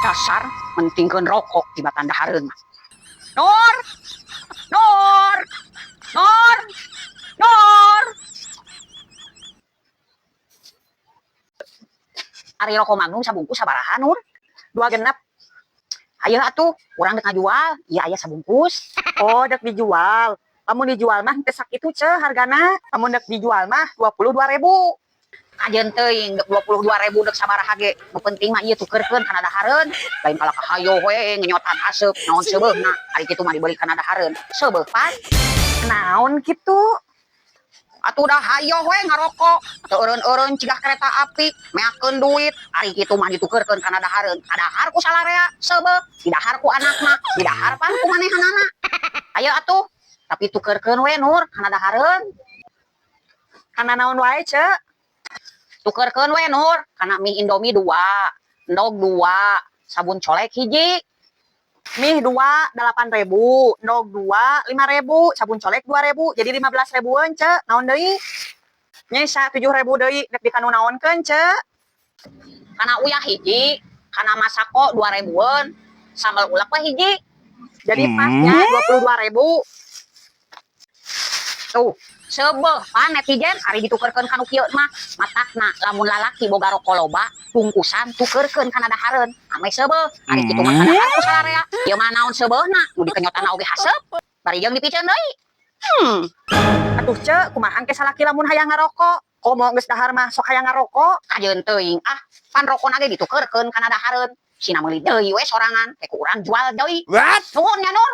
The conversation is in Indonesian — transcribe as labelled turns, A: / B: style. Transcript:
A: Dasar mentingkeun rokok di batang dahareun mah. Nur, Nur, Nur, Nur. Ari rokok Magnum sabungkus sabaraha Nur? 2 genep. Ayo atuh, urang dek ngajual. Iya aya sabungkus.
B: Oh, dek dijual. Kamu dijual mah teu sakitu hargana. Kamu dek dijual mah 22.000.
A: Kajen teuing dek 22.000 dek sabaraha ge. Nu penting mah ieu tukeurkeun kana dahareun. Lain kala kahayo we ngenyotan aseup naon seubeuna. Ari kitu mah dibeli kana dahareun. Seubeuk pan.
B: Naon gitu?
A: Atuh dah hayo we ngarokok. Teu eureun-eureun cigah kereta api, meakeun duit. Ari kitu mah ditukeurkeun kana dahareun. Kadahar ku salarea seubeuk, didahar ku anakna, didahar pan ku manehanana. Ayo atuh, tapi tukeurkeun we Nur kana dahareun.
B: Kana naon wae, Cek?
A: Tukeurkeun we Nur kana mie Indomie 2, endog 2, sabun colek hiji.
B: Mie 2 8.000, nog 2 5.000, sabun colek 2.000, jadi 15.000-an, Cek. Naon deui? Nyesa 7.000 deui dek dikanu naonkeun, Cek.
A: Kana uyah hiji, kana masako 2.000-an, sambal ulek we hiji.
B: Jadi pasnya 22.000.
A: Tuh, seubeuk pan netizen ari ditukeurkeun kanu kieu mah matakna lamun lalaki boga rokok loba bungkusan tukeurkeun kana dahareun ame seubeuk ari kitu mah kadahar ku salarea ieu mah naon seubeuna nu dikenyotanna oge haseup bari jeung dipiceun deui.
B: Atuh, Cek, kumaha ke salaki lamun hayang ngarokok? Komo geus dahar mah sok hayang ngarokok?
A: Kajeun teuing pan rokona ge ditukeurkeun kana dahareun sina meuli deui we sorangan teh ku urang jual deui.
C: What?
A: Nuhun ya Nur.